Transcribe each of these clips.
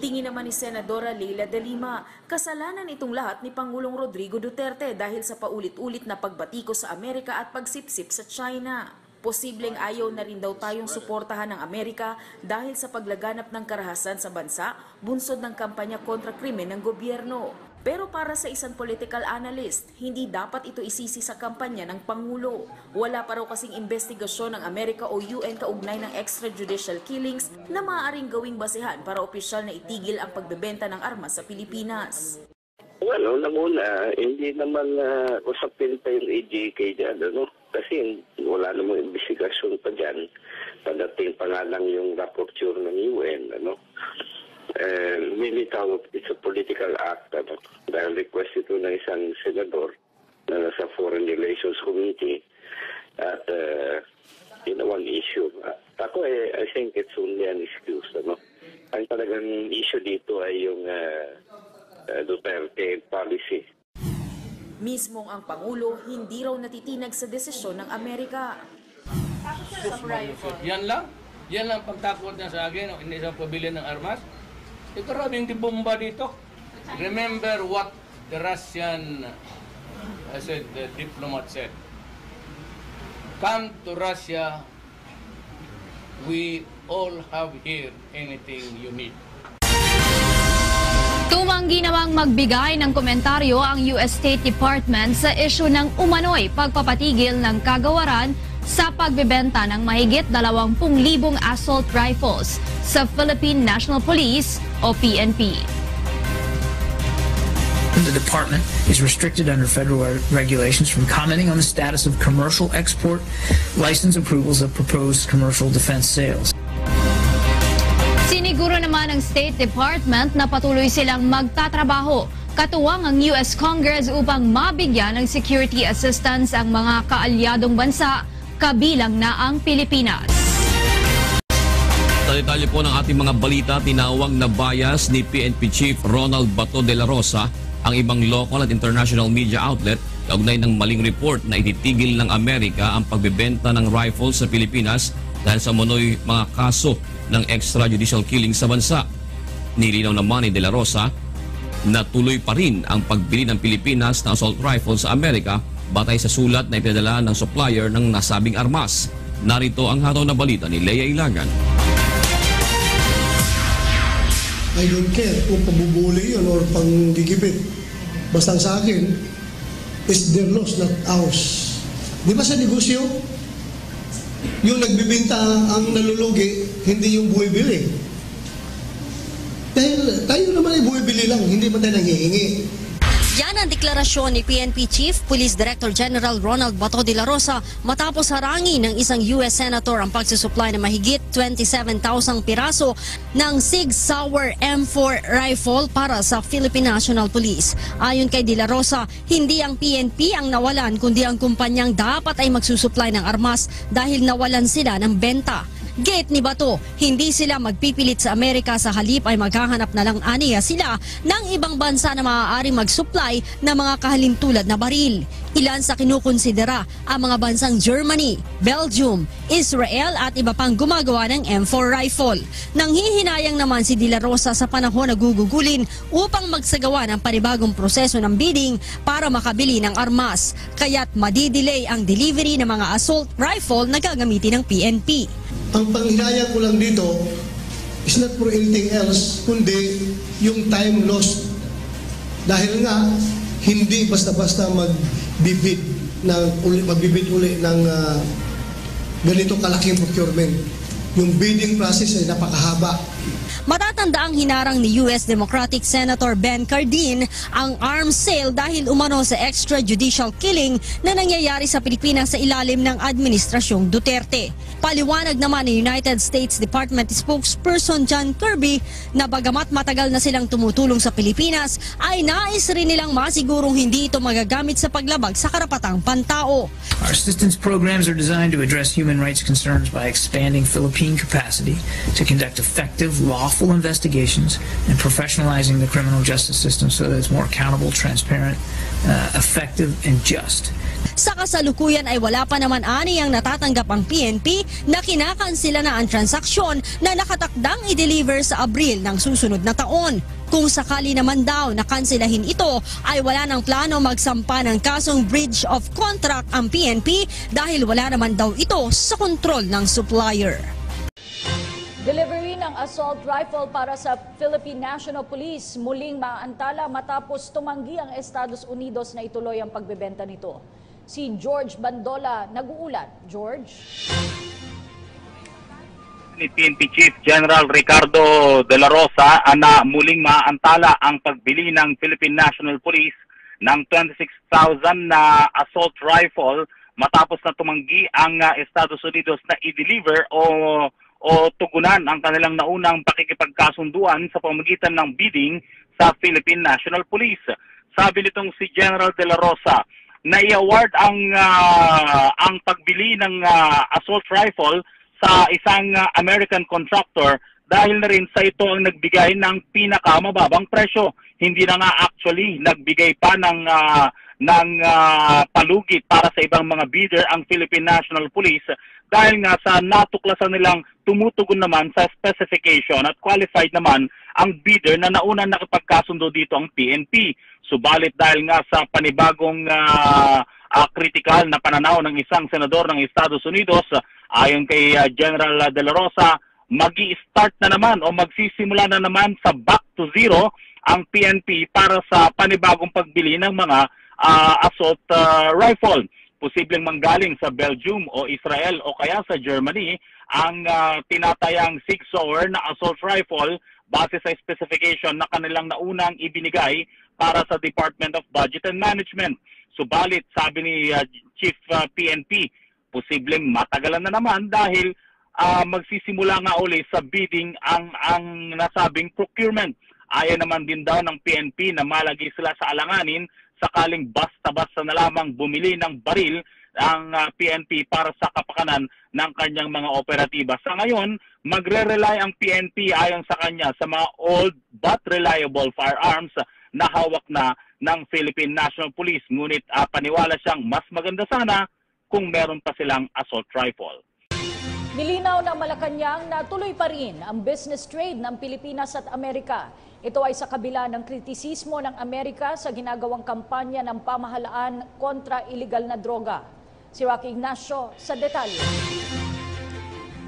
Tingin naman ni Senadora Leila de Lima, kasalanan itong lahat ni Pangulong Rodrigo Duterte dahil sa paulit-ulit na pagbatiko sa Amerika at pagsipsip sa China. Posibleng ayaw na rin daw tayong suportahan ng Amerika dahil sa paglaganap ng karahasan sa bansa, bunsod ng kampanya kontra krimen ng gobyerno. Pero para sa isang political analyst, hindi dapat ito isisi sa kampanya ng Pangulo. Wala pa raw kasing investigasyon ng Amerika o UN kaugnay ng extrajudicial killings na maaaring gawing basehan para opisyal na itigil ang pagbebenta ng armas sa Pilipinas. Well, una, hindi naman usapin pa yung AJK dyan, ano? Kasi wala namang investigasyon pa dyan. Padating pa nga lang yung rapporteur ng UN, ano? Militaw, it's a political act, ano? Dahil request ito ng isang senador na nasa Foreign Relations Committee at one issue. Ako, I think it's only an excuse, ano? Ang talagang issue dito ay yung Duterte policy. Mismong ang Pangulo hindi raw natitinag sa desisyon ng Amerika. Yan lang pagtakot niya sa akin, hindi sa pabili ng armas. Maraming bomba dito. Remember what the Russian, the diplomat said. Come to Russia, we all have here anything you need. Tumanggi namang magbigay ng komentaryo ang US State Department sa isyu ng umano'y pagpapatigil ng kagawaran sa pagbebenta ng mahigit 20,000 assault rifles sa Philippine National Police o PNP. The department is restricted under federal regulations from commenting on the status of commercial export license approvals of proposed commercial defense sales. Siniguro naman ng State Department na patuloy silang magtatrabaho katuwang ang US Congress upang mabigyan ng security assistance ang mga kaalyadong bansa, kabilang na ang Pilipinas. Sa detalye po ng ating mga balita, tinawag na bias ni PNP Chief Ronald Bato de la Rosa ang ibang local at international media outlet kaugnay ng maling report na ititigil ng Amerika ang pagbebenta ng rifles sa Pilipinas dahil sa umano'y mga kaso ng extrajudicial killing sa bansa. Nilinaw naman ni De La Rosa na tuloy pa rin ang pagbili ng Pilipinas ng assault rifles sa Amerika batay sa sulat na ipinadala ng supplier ng nasabing armas. Narito ang hataw na balita ni Lea Ilagan. I don't care kung pambubuli yun or panggigipit. Basta sa akin, it's their loss, not ours. Di ba sa negosyo? Yung nagbibinta ang nalulugi, hindi yung buwibili. Dahil tayo naman ay buwibili lang, hindi man tayo nanghihingi. Yan ang deklarasyon ni PNP Chief Police Director General Ronald Bato de la Rosa matapos harangin ng isang US Senator ang pagsusupply ng mahigit 27,000 piraso ng Sig Sauer M4 rifle para sa Philippine National Police. Ayon kay de la Rosa, hindi ang PNP ang nawalan kundi ang kumpanyang dapat ay magsusupply ng armas dahil nawalan sila ng benta. Gate ni Bato, hindi sila magpipilit sa Amerika, sa halip ay maghahanap na lang aniya sila ng ibang bansa na maaaring mag-supply ng mga kahalintulad na baril. Ilan sa kinukonsidera ang mga bansang Germany, Belgium, Israel at iba pang gumagawa ng M4 rifle. Nanghihinayang naman si De La Rosa sa panahon na gugugulin upang magsagawa ng panibagong proseso ng bidding para makabili ng armas. Kaya't madidelay ang delivery ng mga assault rifle na gagamitin ng PNP. Ang panghinayang ko lang dito is not for anything else, kundi yung time lost. Dahil nga, hindi basta-basta magbibid uli ng ganito kalaking procurement. Yung bidding process ay napakahaba. Matatanda ang hinarang ni US Democratic Senator Ben Cardin ang arms sale dahil umano sa extrajudicial killing na nangyayari sa Pilipinas sa ilalim ng Administrasyong Duterte. Paliwanag naman ni United States Department spokesperson John Kirby na bagamat matagal na silang tumutulong sa Pilipinas, ay nais rin nilang masigurong hindi ito magagamit sa paglabag sa karapatang pantao. Our assistance programs are designed to address human rights concerns by expanding Philippine capacity to conduct effective, lawful investigations and professionalizing the criminal justice system so that it's more accountable, transparent, effective, and just. Sa kasalukuyan ay wala pa naman ani ang natatanggap ang PNP na kinakansila na ang transaksyon na nakatakdang i-deliver sa Abril ng susunod na taon. Kung sakali naman daw na kansilahin ito, ay wala ng plano magsampa ng kasong breach of contract ang PNP dahil wala naman daw ito sa kontrol ng supplier. Delivery ng assault rifle para sa Philippine National Police muling maaantala matapos tumanggi ang Estados Unidos na ituloy ang pagbebenta nito. Si George Bandola nag-uulat. George? Ni PNP Chief General Ricardo De La Rosa na muling maaantala ang pagbili ng Philippine National Police ng 26,000 na assault rifle matapos na tumanggi ang Estados Unidos na i-deliver o tugunan ang kanilang naunang pakikipagkasunduan sa pamamagitan ng bidding sa Philippine National Police. Sabi nitong si General De La Rosa, na i-award ang pagbili ng assault rifle sa isang American contractor dahil na rin sa ito ang nagbigay ng pinakamababang presyo. Hindi na nga actually nagbigay pa ng palugit para sa ibang mga bidder ang Philippine National Police dahil nga sa natuklasan nilang tumutugon naman sa specification at qualified naman ang bidder na naunang nakipagkasundo dito ang PNP. Subalit dahil nga sa panibagong kritikal na pananaw ng isang senador ng Estados Unidos, ayon kay General De La Rosa, magi-start na naman o magsisimula na naman sa back to zero ang PNP para sa panibagong pagbili ng mga assault rifle. Posibleng manggaling sa Belgium o Israel o kaya sa Germany ang tinatayang Sig Sauer na assault rifle base sa specification na kanilang naunang ibinigay para sa Department of Budget and Management. Subalit, sabi ni Chief PNP, posibleng matagalan na naman dahil magsisimula nga uli sa bidding ang nasabing procurement. Ayon naman din daw ng PNP na malagi sila sa alanganin sakaling basta-basta na lamang bumili ng baril ang PNP para sa kapakanan ng kanyang mga operatiba. Sa ngayon, magre-rely ang PNP ayon sa kanya sa mga old but reliable firearms na hawak na ng Philippine National Police. Ngunit paniwala siyang mas maganda sana kung meron pa silang assault rifle. Nilinaw ng Malacanang na tuloy pa rin ang business trade ng Pilipinas at Amerika. Ito ay sa kabila ng kritisismo ng Amerika sa ginagawang kampanya ng pamahalaan kontra iligal na droga. Si Rocky Ignacio sa detalye.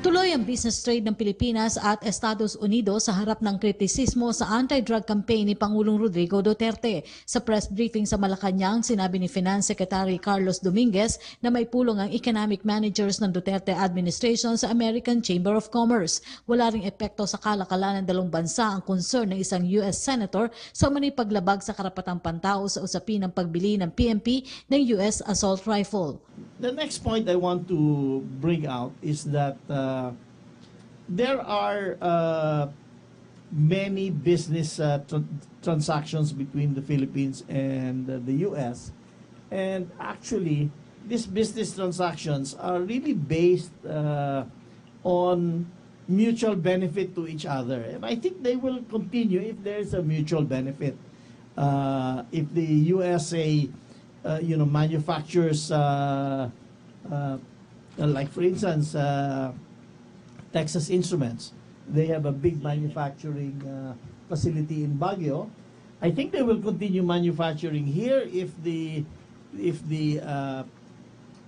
Tuloy ang business trade ng Pilipinas at Estados Unidos sa harap ng kritisismo sa anti-drug campaign ni Pangulong Rodrigo Duterte. Sa press briefing sa Malacanang, sinabi ni Finance Secretary Carlos Dominguez na may pulong ang economic managers ng Duterte administration sa American Chamber of Commerce. Wala ring epekto sa kalakalan ng dalawang bansa ang concern ng isang US Senator sa umano'y paglabag sa karapatang pantao sa usapin ng pagbili ng PNP ng US assault rifle. The next point I want to bring out is that there are many business transactions between the Philippines and the US, and actually these business transactions are really based on mutual benefit to each other, and I think they will continue if there is a mutual benefit. If the USA manufactures like for instance Texas Instruments, they have a big manufacturing facility in Baguio. I think they will continue manufacturing here if the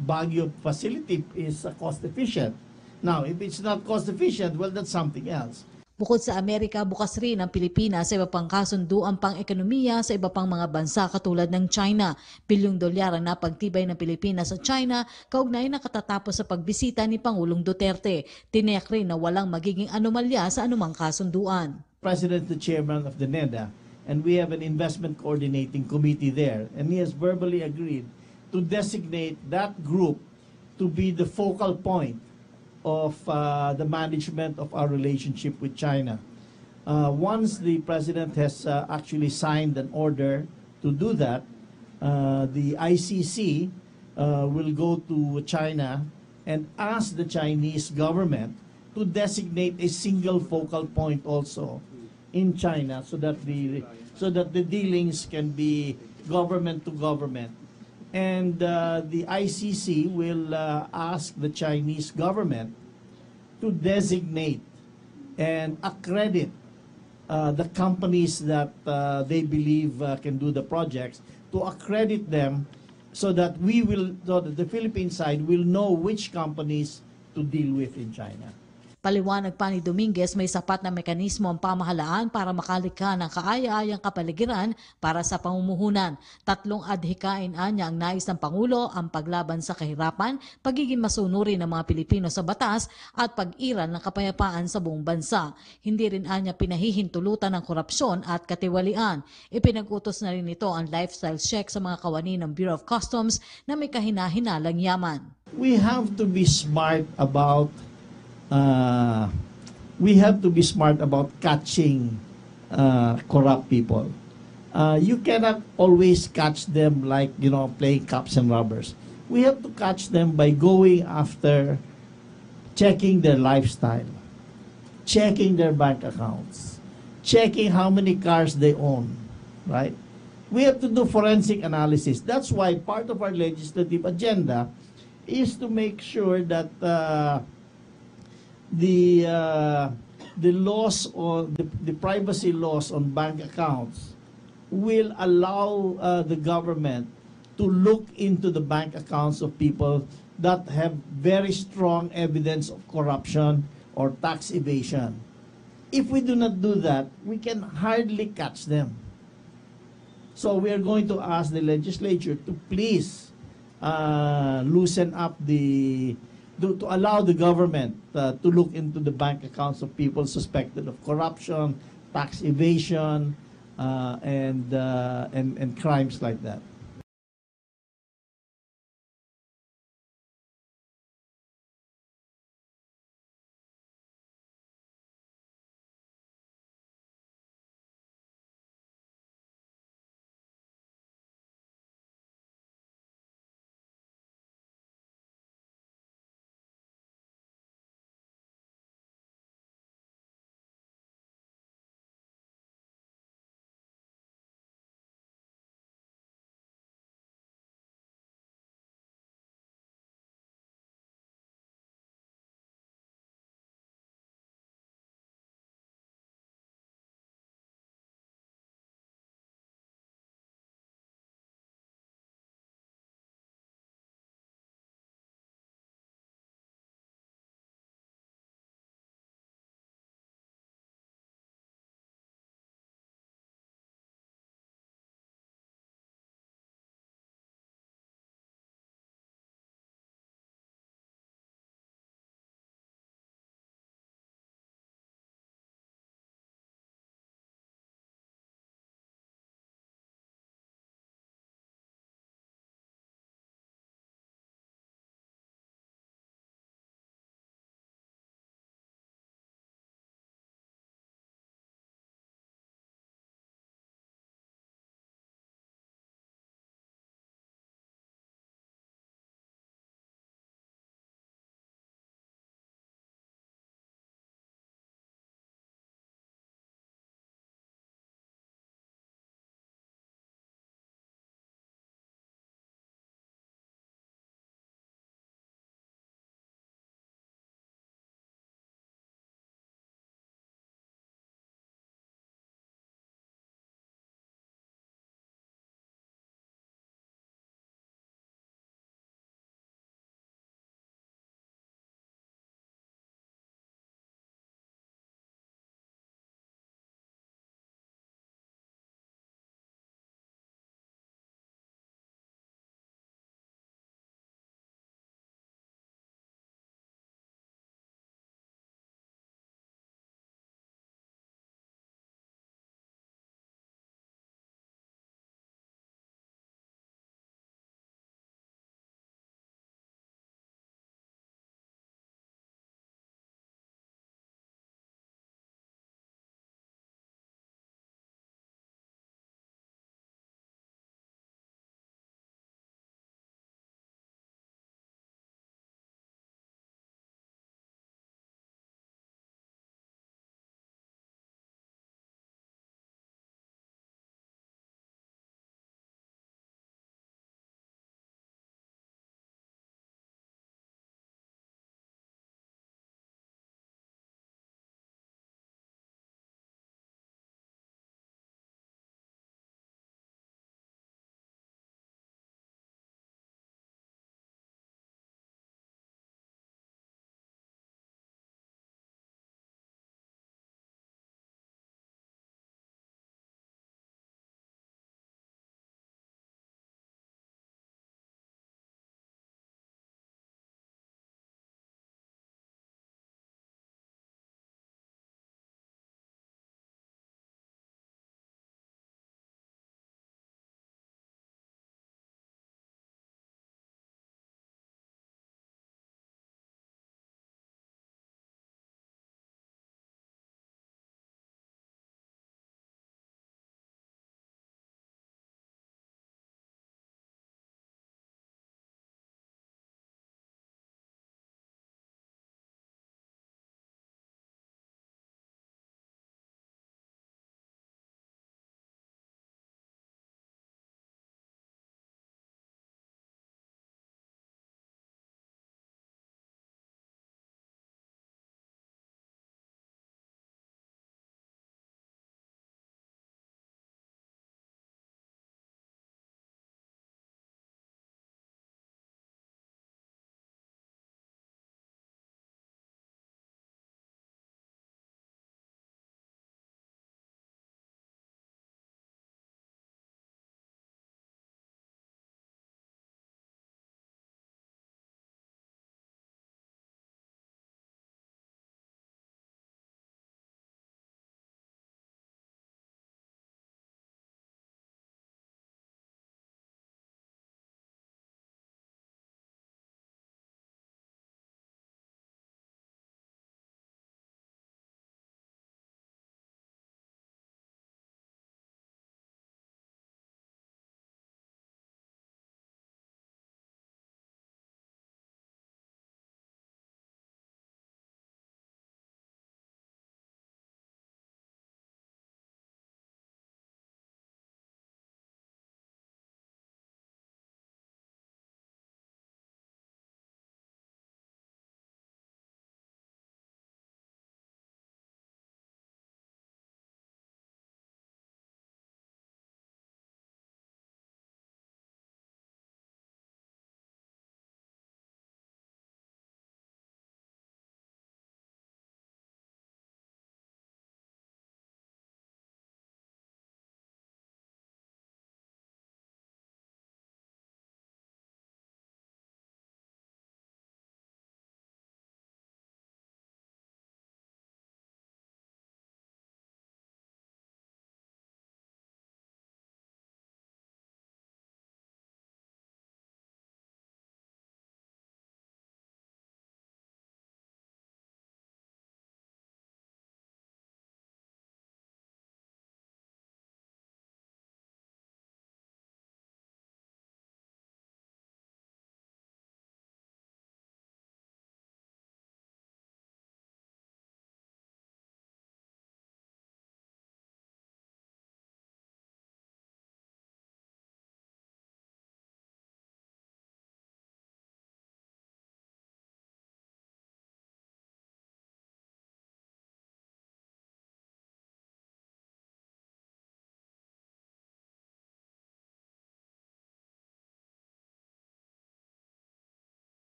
Baguio facility is cost efficient. Now, if it's not cost efficient, well, that's something else. Bukod sa Amerika, bukas rin ang Pilipinas sa iba pang kasunduan pang-ekonomiya sa iba pang mga bansa katulad ng China. $1 bilyong ang napagtibay ng Pilipinas sa China kaugnay na katatapos sa pagbisita ni Pangulong Duterte. Tiniyak rin na walang magiging anomalya sa anumang kasunduan. President the chairman of the NEDA, and we have an investment coordinating committee there, and he has verbally agreed to designate that group to be the focal point of the management of our relationship with China. Once the president has actually signed an order to do that, the ICC will go to China and ask the Chinese government to designate a single focal point also in China so that the dealings can be government to government. And the ICC will ask the Chinese government to designate and accredit the companies that they believe can do the projects, to accredit them so that the Philippine side will know which companies to deal with in China. Paliwanag pa ni Dominguez, may sapat na mekanismo ang pamahalaan para makalikha ng kaaya-ayang kapaligiran para sa pamumuhunan. 3 adhikain niya ang nais ng Pangulo, ang paglaban sa kahirapan, pagiging masunurin ng mga Pilipino sa batas at pag-iral ng kapayapaan sa buong bansa. Hindi rin niya pinahihintulutan ng korupsyon at katiwalian. Ipinag-utos na rin ito ang lifestyle check sa mga kawani ng Bureau of Customs na may kahina-hinalang yaman. We have to be smart about catching corrupt people. You cannot always catch them like, playing cops and robbers. We have to catch them by going after checking their lifestyle, checking their bank accounts, checking how many cars they own, right? We have to do forensic analysis. That's why part of our legislative agenda is to make sure that the laws or the privacy laws on bank accounts will allow the government to look into the bank accounts of people that have very strong evidence of corruption or tax evasion. If we do not do that, we can hardly catch them. So we are going to ask the legislature to please loosen up to allow the government to look into the bank accounts of people suspected of corruption, tax evasion, and crimes like that.